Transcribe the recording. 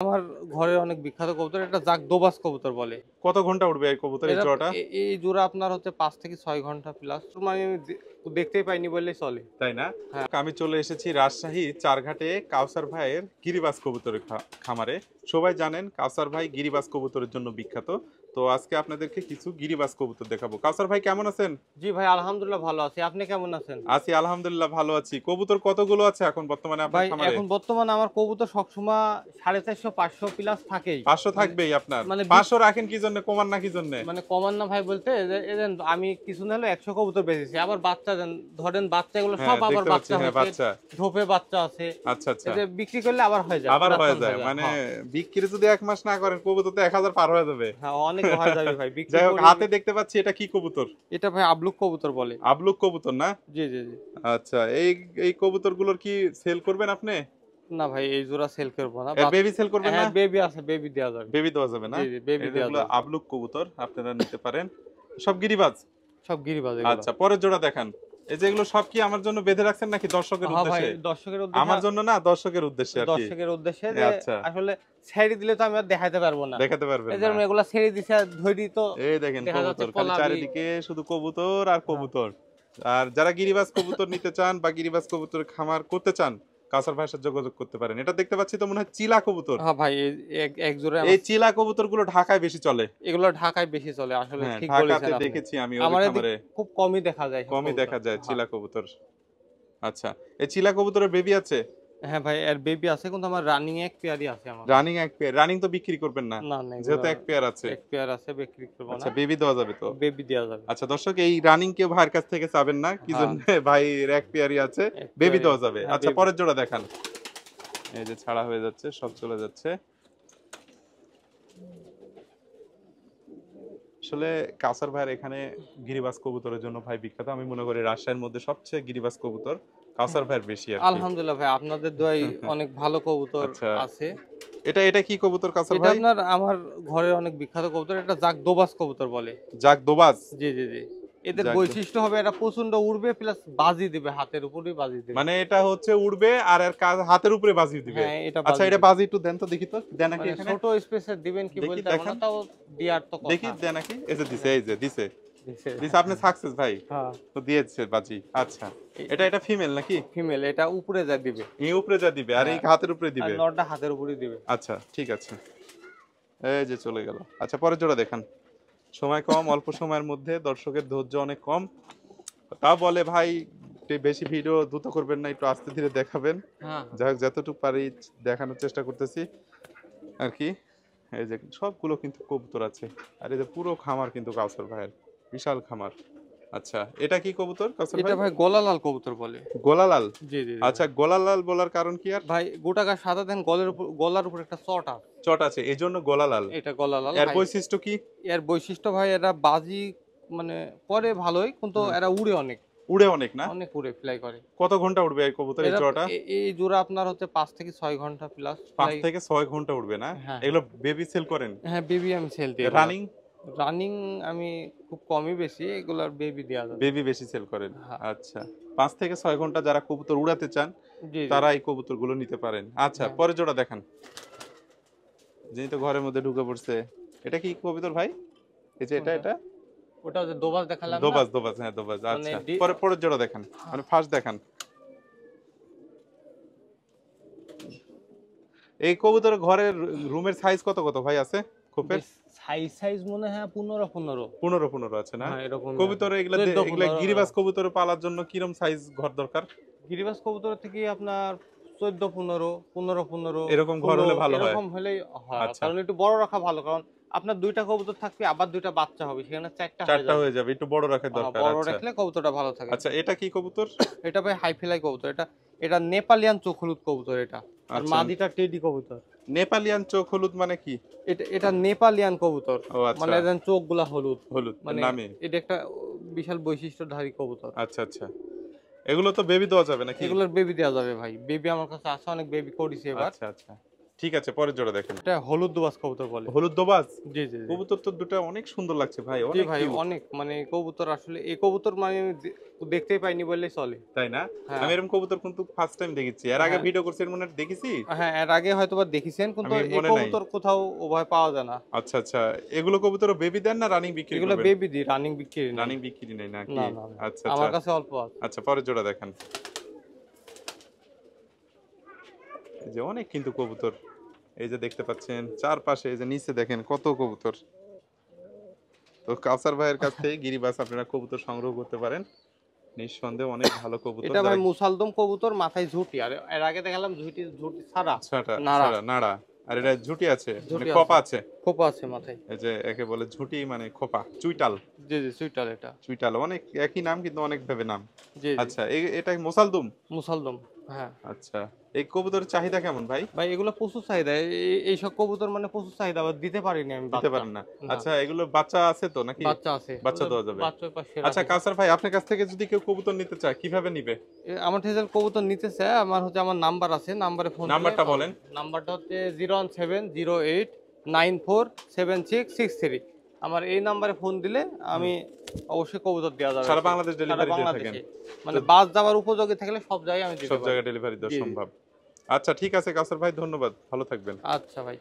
আমার ঘরের অনেক বিখ্যাত কবুতর, এটা জাক দোবাস কবুতর বলে। কত ঘন্টা উঠবে এই কবুতর, এই জোড়াটা? এই জোড়া আপনার হচ্ছে 5 থেকে 6 ঘন্টা প্লাস, মানে আমি দেখতেই পাইনি বললেই চলে। তাই না? হ্যাঁ। আমি চলে এসেছি রাজশাহী চারঘাটে কাউসার ভাইয়ের গিরিবাজ কবুতরের খামারে। সবাই জানেন কাউসার ভাই গিরিবাজ কবুতরের জন্য বিখ্যাত। তো আজকে আপনাদেরকে কিছু গিরিবাজ কবুতর দেখাবো। কাউসার ভাই কেমন আছেন? জি ভাই, আলহামদুলিল্লাহ ভালো আছি। আপনি কেমন আছেন? আছি আলহামদুলিল্লাহ, ভালো আছি। কবুতর কতগুলো আছে এখন বর্তমানে আপনার ভাই খামারে? এখন বর্তমানে আমার কবুতর সবসময় 450-500 প্লাস থাকেই। 500 থাকবেই আপনার? মানে 500 রাখেন কি জন্য, কমান না কি জন্য? মানে কমান না ভাই, বলতে আমি কিছু না হলে 100 কবুতর বেচেছি। আবার বাচ্চা ধরেন বাচ্চাগুলো হ্যাঁ, সব আবার দেখতে পাচ্ছি, বাচ্চা হ্যাঁ, হয়েছে, বাচ্চা। ঝোপে বাচ্চা আছে। আচ্ছা আচ্ছা। এদের বিক্রি করলে আবার হয়ে যায়, আবার হয়ে যায়, হ্যাঁ। মানে বিক্রি যদি 1 মাস না করেন কবুতর তো 1000 পার হয়ে যাবে। হ্যাঁ, অনেক হয়ে যাবে ভাই বিক্রি যাই হোক, করি। হাতে দেখতে পাচ্ছি, এটা কি কবুতর? এটা ভাই আবলুক কবুতর বলে। আবলুক কবুতর না? জি জি জি। আচ্ছা, এই এই কবুতরগুলোর কি সেল করবেন আপনি? না ভাই, এই জোড়া সেল করবো না। এর বেবি সেল করবেন না? হ্যাঁ, বেবি আছে, বেবি দেওয়া যাবে। বেবি দেওয়া যাবে না? জি জি, বেবি দেওয়া এগুলো যাবে। আবলুক কবুতর, আপনারা নিতে পারেন। সব গিরিবাজ? সব গিরিবাজ এগুলো। আচ্ছা, পরের জোড়া দেখান। এই যে এগুলো সব কি আমার জন্য বেঁধে রাখছেন নাকি দর্শকের হ্যাঁ ভাই, উদ্দেশ্যে? দর্শকের উদ্দেশ্যে। আমার জন্য না, দর্শকের উদ্দেশ্যে আর কি। দর্শকের উদ্দেশ্যে যে আচ্ছা, আসলে ছেড়ে দিলে তো আমি আর দেখাতে পারবো না। দেখাতে পারবেন এই না। যে এগুলা ছেড়ে দিছে, ধরি তো এই দেখেন দেখা যাচ্ছে কবুতর, খালি পলাবি। চারিদিকে শুধু কবুতর আর হ্যাঁ। কবুতর। আর যারা গিরিবাজ কবুতর নিতে চান বা গিরিবাজ কবুতর খামার করতে চান, কাউসার ভাইয়ের সাথে যোগাযোগ করতে পারেন। এটা দেখতে পাচ্ছি তো মনে হয় চিলা কবুতর। হ্যাঁ ভাই, এক জোড়া এই চিলা কবুতর গুলো ঢাকায় বেশি চলে। এগুলো ঢাকায় বেশি চলে, আসলে হ্যাঁ, ঠিক বলেছেন ঢাকাতে আপনি। দেখেছি আমি আমার ওদের এদিকে খামারে। খুব কমই দেখা যায় সব কমই কবুতর। দেখা যায় হ্যাঁ। চিলা কবুতর। আচ্ছা, এই চিলা কবুতরের বেবি আছে? হ্যাঁ ভাই, এর বেবি আছে, কিন্তু আমার রানিং এক পেয়ারই আছে আমার। রানিং এক পেয়ার? রানিং তো বিক্রি করবেন না, না না, এগুলো যেহেতু এক পেয়ার আছে। এক পেয়ার আছে, বিক্রি করবো না। আচ্ছা, বেবি দেওয়া যাবে তো? বেবি দেওয়া যাবে। আচ্ছা দর্শক, এই রানিং কেউ ভাইয়ের কাছ থেকে চাবেন না, কি হ্যাঁ, জন্য? ভাইয়ের এক পেয়ারই আছে, এক বেবি পেয়ারই দেওয়া আছে। যাবে। হ্যাঁ, আচ্ছা, বেবি। পরের জোড়া দেখান। এই যে ছাড়া হয়ে যাচ্ছে, সব চলে যাচ্ছে। আসলে কাউসার ভাইয়ের এখানে গিরিবাজ কবুতরের জন্য ভাই বিখ্যাত। আমি মনে করি রাজশাহীর মধ্যে সবচেয়ে গিরিবাজ কবুতর কাউসার ভাইয়ের বেশি আর কি। আলহামদুলিল্লাহ ভাই, আপনাদের দোয়ায় অনেক ভালো কবুতর আচ্ছা, আছে। এটা এটা কি কবুতর কাউসার এটা ভাই? আমার ঘরের অনেক বিখ্যাত কবুতর, এটা জাক দোবাস কবুতর বলে। জাক দোবাজ? জি জি জি। এদের জাক বৈশিষ্ট্য হবে এটা প্রচন্ড উড়বে, প্লাস বাজি দিবে, হাতের উপরেই বাজি দিবে। মানে এটা হচ্ছে উড়বে আর এর কাজ হাতের উপরে বাজি দিবে? হ্যাঁ, এটা আচ্ছা, বাজি এটা দিবে। বাজি একটু দেন তো দেখি, তো দেন নাকি মানে এখানে? ছোট স্পেসে দিবেন কি দেখি, বলতে পারবো দেখান না, তাও দেওয়ার তো কথা। দেখি, দেন নাকি? এই যে দিছে, এই যে দিছে দিছে। দিছে, আপনি সাকসেস ভাই। হ্যাঁ। তো দিয়েছে বাজি। আচ্ছা, এটা এটা ফিমেল নাকি? ফিমেল, এটা উপরে যা দিবে। এই উপরে যা দিবে আর এই হ্যাঁ। হাতের উপরে আর দিবে? নরটা হাতের উপরেই দিবে। আচ্ছা, ঠিক আছে। এই যে চলে গেল। আচ্ছা, পরের জোড়া দেখান। সময় কম, অল্প সময়ের মধ্যে, দর্শকের ধৈর্য অনেক কম। তা বলে ভাই বেশি ভিডিও দ্রুত করবেন না, একটু আস্তে ধীরে দেখাবেন। হ্যাঁ। যাই হোক, যতটুকু পারি দেখানোর চেষ্টা করতেছি আর কি। এই যে সবগুলো কিন্তু কবুতর আছে, আর এই যে পুরো খামার কিন্তু কাউসার ভাইয়ের, বিশাল খামার। আচ্ছা, এটা কি কবুতর কাউসার এটা ভাই? ভাই গলালাল কবুতর বলে। গোলালাল? জি জি জি আচ্ছা, গোলালাল বলার কারণ কি আর? ভাই, গোটা গা সাদা দেন, গলার উপর একটা চট আছে। চট আছে এই জন্য গোলালাল? এটা গলালাল এর ভাই। বৈশিষ্ট্য কি? এর বৈশিষ্ট্য ভাই, এরা বাজি মানে করে ভালোই, কিন্তু হুম, এরা উড়ে অনেক। উড়ে অনেক না? অনেক উড়ে, ফ্লাই করে। কত ঘন্টা উড়বে এই কবুতর, এই এরা জোড়াটা? এই জোড়া আপনার হচ্ছে 5 থেকে 6 ঘন্টা প্লাস 5 ফ্লাই। থেকে 6 ঘন্টা উড়বে না? হ্যাঁ এগুলো বেবি সেল করেন? হ্যাঁ, বেবি আমি সেল দিই। রানিং? রানিং আমি খুব কমই, বেশি এগুলার বেবি দেওয়া যাবে। বেবি বেশি সেল করেন? হ্যাঁ। আচ্ছা, 5 থেকে 6 ঘন্টা যারা কবুতর উড়াতে চান জি জি। তারা এই কবুতরগুলো নিতে পারেন। আচ্ছা, হ্যাঁ। পরের জোড়া দেখান। যিনি তো ঘরের মধ্যে ঢুকে পড়ছে, এটা কি কবুতর ভাই? এই যে এটা কোনটা? এটা ওটা হচ্ছে দোবাজ দেখালাম না। দোবাজ, দোবাজ, হ্যাঁ দোবাজ। মানে আচ্ছা, পরের জোড়া দেখান, মানে ফার্স্ট দেখান। এই কবুতর ঘরের রুমের সাইজ কত কত ভাই আছে খোপের? সাইজ মনে হয় 15 15 আছে না? হ্যাঁ, এরকম কবুতর এগুলা 14 এগুলা 15। গিরিবাজ কবুতর পালার জন্য কিরম সাইজ ঘর দরকার? গিরিবাজ কবুতর থেকে আপনার 14 15 এরকম ঘর হলে ভালো হয়? এরকম হলেই হয়, আচ্ছা, কারণ একটু বড় রাখা ভালো, কারণ আপনার দুইটা কবুতর থাকবে, আবার দুইটা বাচ্চা হবে, সেখানে চারটা হয়ে চারটা যাবে। হয়ে যাবে, একটু বড় রাখার দরকার। বড় আচ্ছা রাখলে কবুতরটা ভালো থাকে। আচ্ছা, এটা কি কবুতর? এটা ভাই হাই ফ্লাই কবুতর, এটা নেপালিয়ান চোখ হলুদ কবুতর এটা। আর আচ্ছা, মাদিটা টেডি কবুতর। নেপালিয়ান চোখ হলুদ মানে কি? এটা নেপালিয়ান কবুতর, ও আচ্ছা, মানে এদের চোখগুলা হলুদ। হলুদ মানে নামে? এটা একটা বিশাল বৈশিষ্ট্যধারী কবুতর। আচ্ছা আচ্ছা, এগুলো তো বেবি দেওয়া যাবে নাকি? এগুলোর বেবি দেওয়া যাবে ভাই, বেবি আমার কাছে আছে, অনেক বেবি করেছি এবার। আচ্ছা আচ্ছা, ঠিক আছে, পরের জোড়া দেখেন। এটা হলুদ দোবাস কবুতর বলে। হলুদ দোবাজ জি জি জি। কবুতর তো দুটো অনেক সুন্দর লাগছে ভাই, জি অনেক ভাই cute, অনেক মানে কবুতর আসলে এই কবুতর মানে আমি দেখতেই পাইনি বললেই চলে। তাই না? হ্যাঁ। আমি এরকম কবুতর কিন্তু ফার্স্ট টাইম দেখেছি, এর আগে হ্যাঁ। ভিডিও করছি এর মনে হয় দেখেছি। হ্যাঁ, এর আগে হয়তোবা দেখেছেন কিন্তু আমি এই মনে নাই। কবুতর কোথাও ওভাবে পাওয়া যায় না। আচ্ছা আচ্ছা, এগুলো কবুতর বেবি দেন না রানিং বিক্রি এগুলো করবেন? বেবি দি রানিং বিক্রি নেই। রানিং বিক্রি নেই নাকি? না না না। আচ্ছা আমার আচ্ছা। কাছে অল্প আছে। আচ্ছা, পরের জোড়া দেখান। এই যে অনেক কিন্তু কবুতর, এই যে দেখতে পাচ্ছেন চারপাশে, এই যে নিচে দেখেন কত কবুতর। তো কাউসার ভাইয়ের কাছ থেকে গিরিবাস আপনারা কবুতর সংগ্রহ করতে পারেন, নিঃসন্দেহে অনেক ভালো কবুতর। এটা ভাই যারা মুসালদম কবুতর, মাথায় ঝুঁটি, আর এর আগে দেখালাম ঝুঁটি ঝুঁটি ছাড়া ছাটা নাড়া। ছাড়া নাড়া, আর এটা ঝুটি আছে মানে ঝুঁটি খোপা আছে, আছে। খোপা আছে মাথায়। এই যে একে বলে ঝুটি মানে খোপা, চুইটাল। জি জি সুইটাল এটা। চুইটাল অনেক একই নাম কিন্তু অনেক ভাবে নাম। জি জি আচ্ছা, এটা মোসালদুম। মুসালদম। হ্যাঁ আচ্ছা, এই কবুতরের চাহিদা কেমন ভাই? ভাই এগুলো প্রচুর চাহিদা, এইসব কবুতর মানে প্রচুর চাহিদা, আবার দিতে পারিনি আমি দিতে বাচ্চা। পারেন না? না, আচ্ছা, এগুলো বাচ্চা আছে তো নাকি? বাচ্চা আছে, বাচ্চা ওদের দেওয়া যাবে। বাচ্চা ওই পাশে আচ্ছা রাখি। কাউসার ভাই, আপনার কাছ থেকে যদি কেউ কবুতর নিতে চায় কিভাবে নিবে? আমার থেকে যদি কবুতর নিতে চায়, আমার হচ্ছে আমার নাম্বার আছে, নাম্বারে ফোন নাম্বারটা বলেন। নাম্বারটা হচ্ছে 01708947663। আমার এই নাম্বারে ফোন দিলে আমি অবশ্যই কবুতর দেওয়া যাবে। সারা বাংলাদেশ সারা ডেলিভারি দিয়ে থাকেন? বাংলাদেশে মানে বাস যাওয়ার উপযোগী থাকলে সব জায়গায় আমি দিতে সব পারি। জায়গায় ডেলিভারি দেওয়া জি, জি। সম্ভব। আচ্ছা ঠিক আছে কাউসার ভাই, ধন্যবাদ, ভালো থাকবেন। আচ্ছা ভাই।